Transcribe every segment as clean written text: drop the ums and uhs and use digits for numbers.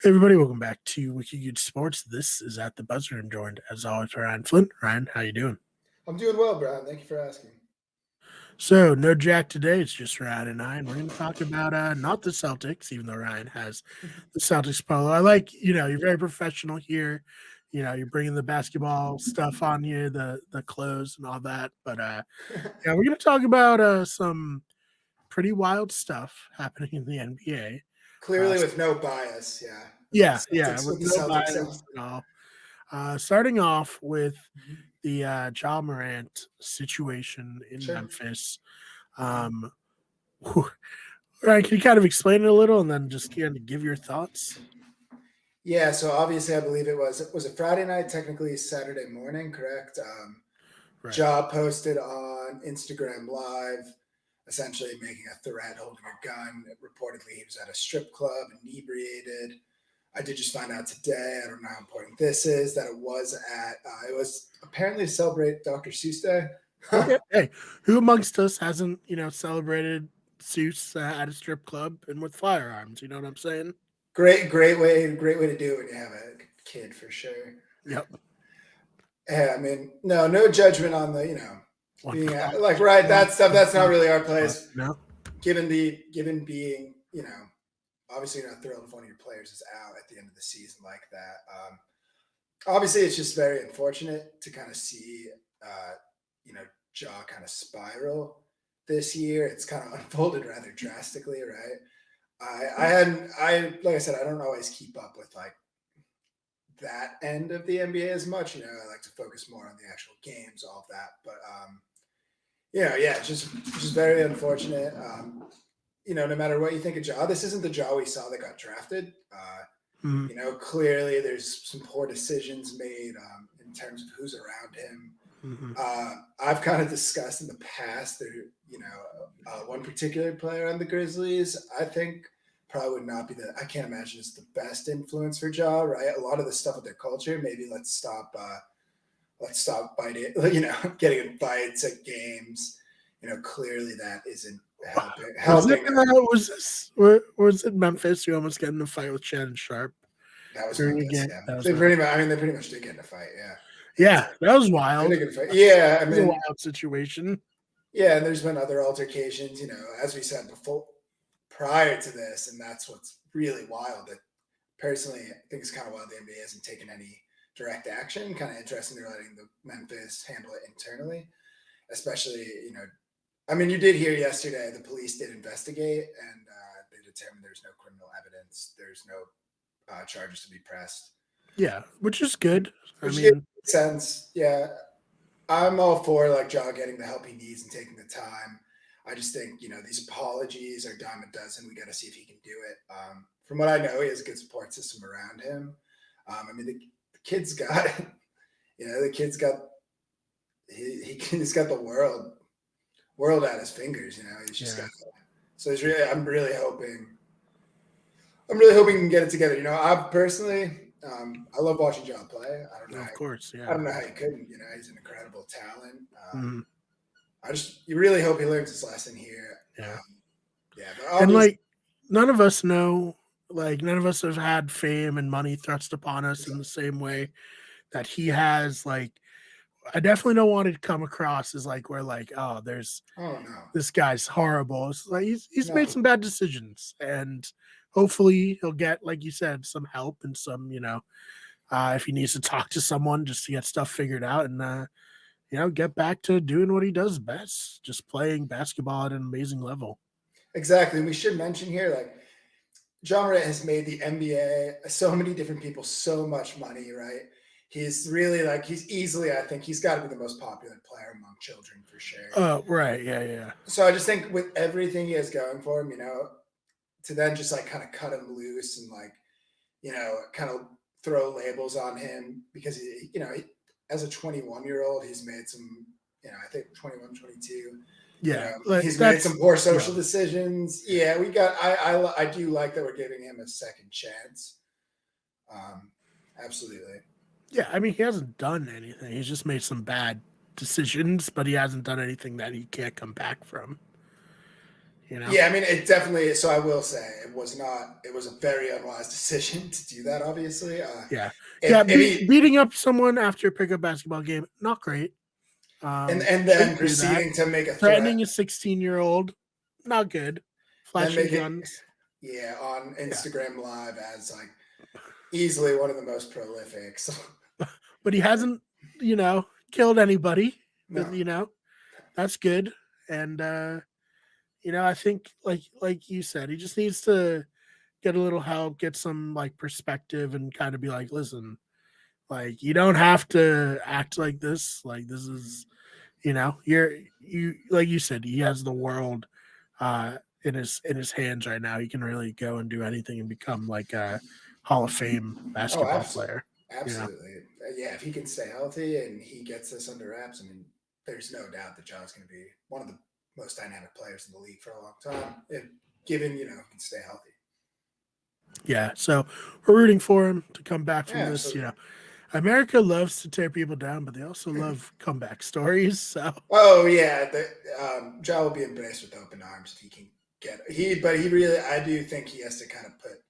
Hey everybody, welcome back to Wiki Good Sports. This is at the buzzer and joined as always by Ryan Flynn. Ryan, how you doing? I'm doing well, Brian. Thank you for asking. So no Jack today. It's just Ryan and I, and we're going to talk about not the Celtics, even though Ryan has the Celtics polo. I like, you're very professional here. You're bringing the basketball stuff on you, the clothes and all that. But yeah, we're going to talk about some pretty wild stuff happening in the NBA. Uh, Clearly, with no bias. Yeah, yeah, Celtics with with the no Celtics. bias at all. Starting off with Mhm. the Ja Morant situation in Sure. Memphis. Mhm. Um, Ryan, can you kind of explain it a little and then just kind of give your thoughts? Yeah. So obviously, I believe it was a Friday night, technically Saturday morning, correct? Right. Ja posted on Instagram Live, essentially making a threat, holding a gun. Reportedly, he was at a strip club, inebriated. I did just find out today. I don't know how important this is. That it was apparently to celebrate Dr. Seuss Day. Okay. Hey, who amongst us hasn't, celebrated Seuss at a strip club and with firearms? You know what I'm saying? Great way to do it when you have a kid for sure. Yep. Yeah, I mean, no judgment on the One being plus like right that stuff. one That's not plus really our plus, place. you know? Given being obviously you're not thrilled if one of your players is out at the end of the season like that. Obviously, it's just very unfortunate to kind of see uh, you know Jaw kind of spiral this year. It's kind of unfolded rather drastically, right? I hadn't I like I said I don't always keep up with like that end of the NBA as much. I like to focus more on the actual games, all of that. But yeah, just very unfortunate. No matter what you think of Ja, this isn't the Ja we saw that got drafted. Mhm. Clearly there's some poor decisions made in terms of who's around him. Mhm. I've kind of discussed in the past that one particular player on the Grizzlies. I think probably would not be I can't imagine it's the best influence for Ja. Right, a lot of the stuff with their culture. Maybe let's stop biting. Getting in fights at games. Clearly that isn't helping. Was it Helping. was it Memphis? You almost get in a fight with Shannon Sharp That was during a Memphis. game. Yeah, That was they pretty Memphis. much. I mean, they pretty much did get in a fight. Yeah, Yeah, that was they wild. did get in a fight. That was, Yeah, I that was a mean, wild situation. yeah, and there's been other altercations. As we said before, prior to this, and that's what's really wild. That personally, I think it's kind of wild the NBA hasn't taken any direct action. Kind of interesting they're letting the Memphis handle it internally, especially I mean, you did hear yesterday the police did investigate and they determined there's no criminal evidence, there's no charges to be pressed, Yeah, which is good. I which makes mean, sense. Yeah, I'm all for like Ja getting the help he needs and taking the time. I just think these apologies are dime a dozen. We got to see if he can do it. From what I know, he has a good support system around him. I mean, the kid's got the kid's got he's got the world at his fingers. He's just got. yeah. So it's really, I'm really hoping he can get it together. I personally, I love watching John play. I don't know. Of course, I yeah. don't know how he couldn't. He's an incredible talent. Mhm, You really hope he learns his lesson here. yeah. Yeah, but And obviously, like none of us know, like none of us have had fame and money thrust upon us in the same way that he has. Like I definitely don't want it to come across as like we're like, oh, there's oh no, this guy's horrible. It's like he's made no, some bad decisions, and hopefully he'll get, like you said, some help and some, if he needs to talk to someone just to get stuff figured out and get back to doing what he does best, just playing basketball at an amazing level. exactly. We should mention here, like John Morant has made the NBA so many different people so much money, right? He's really like he's easily, I think he's got to be the most popular player among children for sure. Oh, right, yeah, yeah, So I just think with everything he has going for him, to then just like kind of cut him loose and like, kind of throw labels on him because as a 21-year-old, he's made some, I think 21, 22. yeah. Like He's made some that's poor social young. decisions. Yeah, we got. I do like that we're giving him a second chance. Um, absolutely. Yeah, I mean he hasn't done anything. He's just made some bad decisions, but he hasn't done anything that he can't come back from. you know? Yeah, I mean, it definitely. So I will say, it was not. It was a very unwise decision to do that. Obviously, Yeah. Yeah, if he beating up someone after a pickup basketball game, not great. and then Shouldn't do that. proceeding to make a Threatening threat, a 16-year-old, not good. then Flashing make it, guns. yeah, on Yeah. Instagram Live as like easily one of the most prolific. So But he hasn't, killed anybody. no, That's good. And I think like you said, he just needs to get a little help, get some like perspective and kind of be like, listen, like you don't have to act like this. Like this is, you like you said, he has the world in his hands right now. He can really go and do anything and become like a Hall of Fame oh, basketball absolutely, player. You know. absolutely, yeah. If he can stay healthy and he gets this under wraps, I mean, there's no doubt that John's going to be one of the most dynamic players in the league for a long time, if given he can stay healthy. Yeah. So we're rooting for him to come back Yeah, from this. absolutely. America loves to tear people down, but they also love comeback stories. So Oh yeah, Ja will be embraced with open arms if he can but he really, I do think he has to kind of put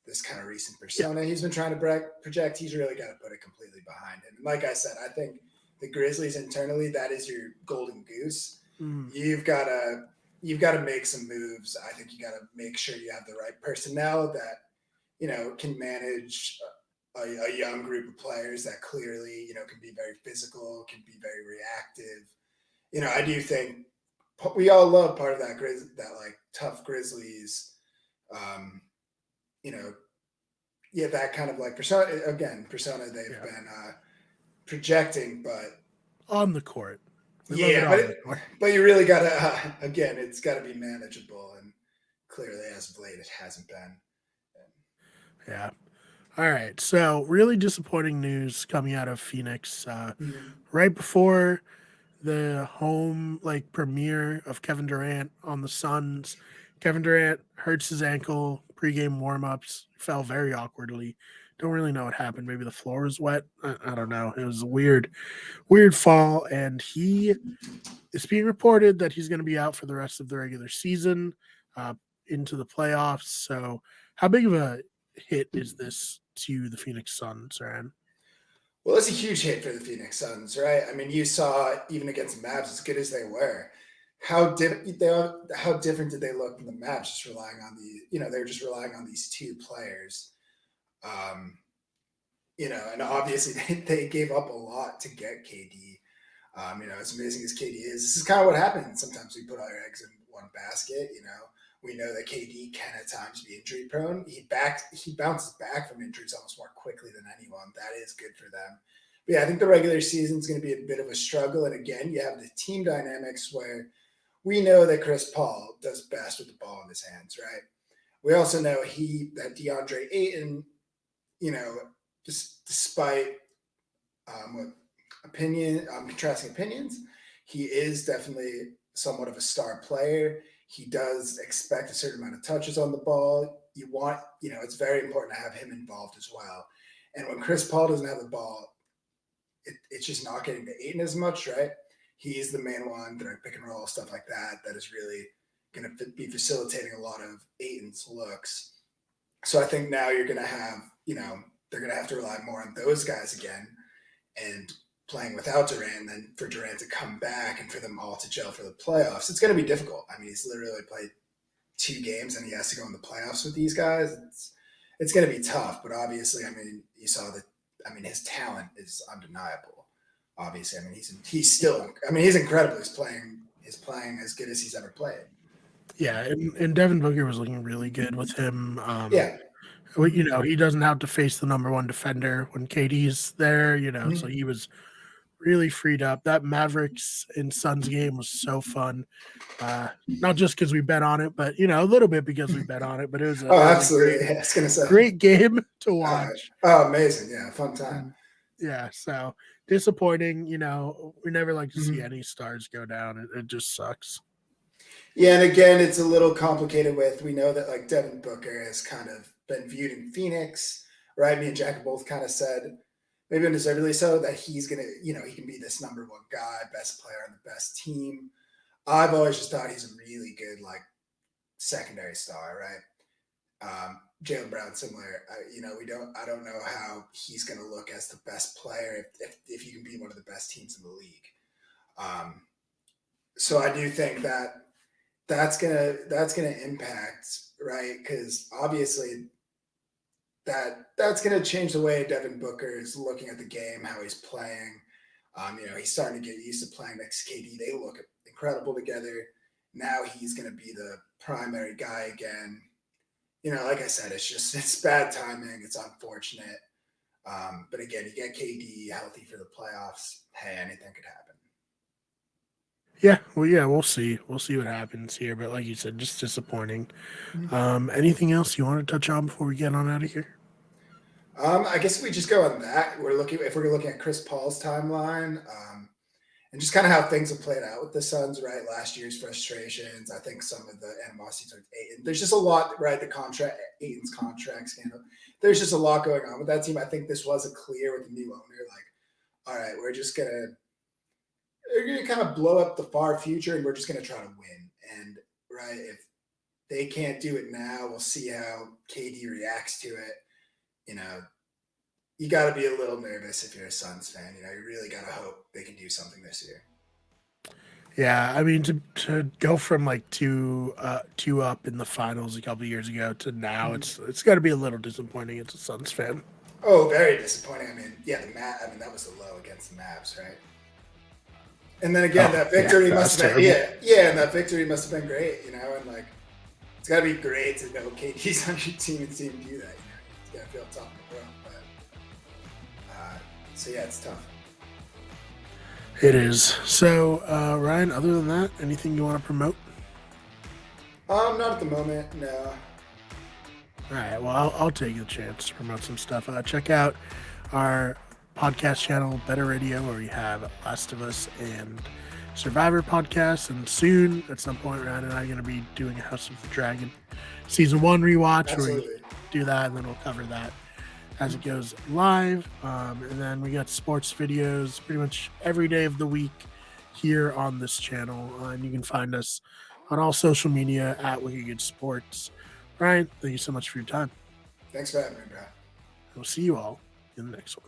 this kind of recent yeah. persona he's been trying to project. He's really got to put it completely behind him. And like I said, I think the Grizzlies internally, that is your golden goose. Mm, You've got to you've got to make some moves. I think you got to make sure you have the right personnel that can manage a young group of players that clearly can be very physical, can be very reactive. I do think we all love part of that like tough Grizzlies. Um, you know, yeah, that kind of like persona they've yeah. been projecting, but On the court. We love it yeah, but on the court. but you really gotta again, it's got to be manageable, and clearly as of late, it hasn't been. Yeah. All right. So really disappointing news coming out of Phoenix. Mhm. Right before the home like premiere of Kevin Durant on the Suns. Kevin Durant hurts his ankle pregame warmups, fell very awkwardly. Don't really know what happened. Maybe the floor was wet. I don't know. It was a weird fall, and he it's being reported that he's going to be out for the rest of the regular season, uh, into the playoffs. So, how big of a hit is this to the Phoenix Suns, Ryan? Well, it's a huge hit for the Phoenix Suns, right? I mean, you saw even against the Mavs, as good as they were, how different did they look in the Mavs? Just relying on they were just relying on these two players. Um, and obviously they gave up a lot to get KD. As amazing as KD is, this is kind of what happens. Sometimes we put all our eggs in one basket. We know that KD can at times be injury prone. He bounces back from injuries almost more quickly than anyone. That is good for them. But yeah, I think the regular season is going to be a bit of a struggle. And again, you have the team dynamics where we know that Chris Paul does best with the ball in his hands, right? We also know that DeAndre Ayton, you know, just despite what contrasting opinions, he is definitely somewhat of a star player. He does expect a certain amount of touches on the ball. It's very important to have him involved as well. And when Chris Paul doesn't have the ball, it's just not getting to Aiden as much, right? He's the main one, direct pick and roll, stuff like that, that is really going to be facilitating a lot of Aiden's looks. So I think now you're going to have, they're going to have to rely more on those guys again and playing without Durant, then for Durant to come back and for them all to gel for the playoffs. It's going to be difficult. I mean, he's literally played 2 games and he has to go in the playoffs with these guys. It's going to be tough, but obviously, I mean, you saw that. I mean, his talent is undeniable. Obviously, I mean, he's still. I mean, he's incredible. He's playing as good as he's ever played. Yeah, and Devin Booker was looking really good with him. Yeah. He doesn't have to face the number one defender when KD's there. So Mhm. he was really freed up. That Mavericks and Suns game was so fun. Not just because we bet on it, but a little bit because we bet on it. But it was a Oh, it was a great absolutely. Yeah, I was gonna say. great game to watch. Amazing. Yeah, fun time. And yeah, so disappointing. We never like to see Mhm. any stars go down. It just sucks. Yeah, and again, it's a little complicated we know that like Devin Booker has kind of been viewed in Phoenix, right? Me and Jack both kind of said, maybe undeservedly so, that he's gonna, he can be this number one guy, best player on the best team. I've always just thought he's a really good, like, secondary star, right? Jalen Brown similar. I don't know how he's going to look as the best player if you can be one of the best teams in the league. Um, so I do think that that's gonna impact, right? Because obviously that's gonna change the way Devin Booker is looking at the game, how he's playing. He's starting to get used to playing next to KD. They look incredible together. Now he's gonna be the primary guy again. Like I said, it's bad timing. It's unfortunate. But again, you get KD healthy for the playoffs. Hey, anything could happen. Yeah, well, yeah, we'll see. We'll see what happens here. But like you said, just disappointing. Anything else you want to touch on before we get on out of here? I guess if we just go on that. If we're looking at Chris Paul's timeline, and just kind of how things have played out with the Suns, right? Last year's frustrations, I think some of the animosity towards Ayton. There's just a lot, right? Ayton's contract scandal. There's just a lot going on with that team. I think this was a clear with the new owner, like, all right, we're gonna kind of blow up the far future, and we're just gonna try to win. And right, if they can't do it now, we'll see how KD reacts to it. You know, you got to be a little nervous if you're a Suns fan. You really got to hope they can do something this year. Yeah, I mean to go from like two up in the finals a couple years ago to now, it's got to be a little disappointing as a Suns fan. Oh, very disappointing. I mean, yeah, that was the low against the Mavs, right? And then again, that victory must have been and that victory must have been great, and like it's got to be great to know KD's on your team and see him do that. It's got to feel top of the world, but so yeah, it's tough. It is. So, Ryan, other than that, anything you want to promote? Not at the moment, no. All right. Well, I'll take the chance to promote some stuff. Check out our podcast channel, Better Radio, where we have Last of Us and Survivor podcasts. And soon, at some point, Ryan and I are going to be doing a House of the Dragon season 1 rewatch. Absolutely. Where we do that, and then we'll cover that as it goes live. And then we got sports videos pretty much every day of the week here on this channel. And you can find us on all social media at Wicked Good Sports. Ryan, thank you so much for your time. Thanks for having me, bro. We'll see you all in the next one.